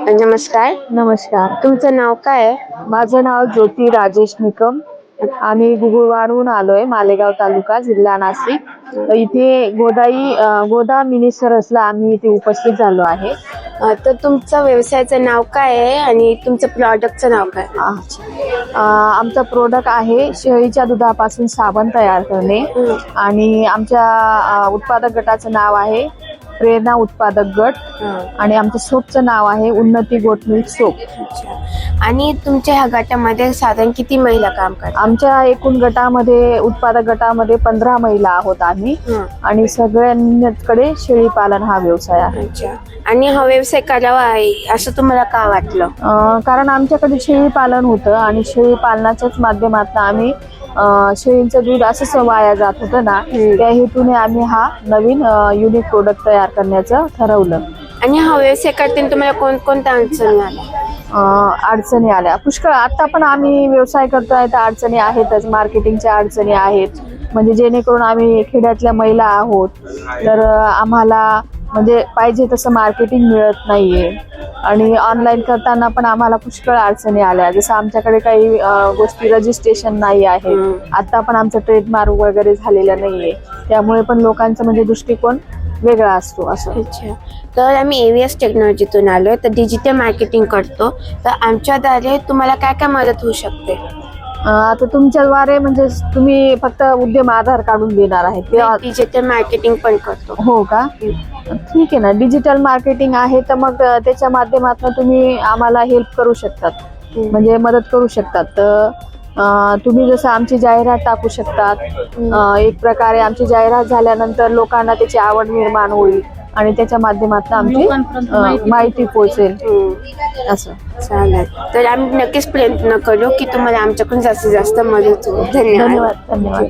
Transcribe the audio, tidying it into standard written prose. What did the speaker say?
नमस्कार. नमस्कार. तुमचं नाव काय आहे? माझं नाव ज्योती राजेश निकम. आम्ही गुगुळवारून आलोय, मालेगाव तालुका, जिल्हा नाशिक. तर इथे गोदा मिनी सरसला आम्ही इथे उपस्थित झालो आहे. तर तुमचं व्यवसायाचं नाव काय आहे आणि तुमचं प्रॉडक्टचं नाव काय? आमचा प्रोडक्ट आहे शेळीच्या दुधापासून साबण तयार करणे आणि आमच्या उत्पादक गटाचं नाव आहे प्रेरणा उत्पादक गट आणि आमच्या सोपचं नाव आहे उन्नती गोट मिल्क सोप. आणि तुमच्या ह्या गटामध्ये साधारण किती महिला काम करतात? आमच्या एकूण गटामध्ये उत्पादक गटामध्ये 15 महिला आहोत आम्ही आणि सगळ्यांकडे शेळी पालन हा व्यवसाय आहे. आणि हा व्यवसाय करावा आहे असं तुम्हाला का वाटलं? कारण आमच्याकडे शेळी पालन होतं आणि शेळी पालनाच्याच माध्यमातून आम्ही शेळींचं दूध असंच वाया जात होतं ना, त्या हेतूने आम्ही हा नवीन युनिक प्रोडक्ट तयार करण्याचं ठरवलं. आणि हा व्यवसाय करताना तुम्हाला कोणकोणत्या अडचणी आल्या? अडचणी आल्या पुष्कळ. आता पण आम्ही व्यवसाय करतोय तर अडचणी आहेतच, मार्केटिंगच्या अडचणी आहेत. म्हणजे जेणेकरून आम्ही खेड्यातल्या महिला आहोत तर आम्हाला म्हणजे पाहिजे तसं मार्केटिंग मिळत नाहीये आणि ऑनलाईन करताना पण आम्हाला पुष्कळ अडचणी आल्या. जसं आमच्याकडे काही गोष्टी रजिस्ट्रेशन नाही आहे, आता पण आमचं ट्रेडमार्क वगैरे झालेलं नाहीये, त्यामुळे पण लोकांचा म्हणजे दृष्टिकोन वेगळा असतो असं. अच्छा. तर आम्ही AVS टेक्नॉलॉजीतून आलोय, तर डिजिटल मार्केटिंग करतो. तर आमच्याद्वारे तुम्हाला काय काय मदत होऊ शकते? आता तुमच्याद्वारे म्हणजे तुम्ही फक्त उद्यम आधार काढून देणार आहे ते? डिजिटल मार्केटिंग पण करतो. हो का? ठीक आहे ना. डिजिटल मार्केटिंग आहे तर मग त्याच्या माध्यमातून तुम्ही आम्हाला हेल्प करू शकतात, म्हणजे मदत करू शकतात. तर तुम्ही जसं आमची जाहिरात टाकू शकतात. एक प्रकारे आमची जाहिरात झाल्यानंतर लोकांना त्याची आवड निर्माण होईल आणि त्याच्या माध्यमातून आमची माहिती पोहोचेल असं. चालेल. तर आम्ही नक्कीच प्रयत्न करू की तुम्हाला आमच्याकडून जास्तीत जास्त मदत होईल. धन्यवाद. धन्यवाद.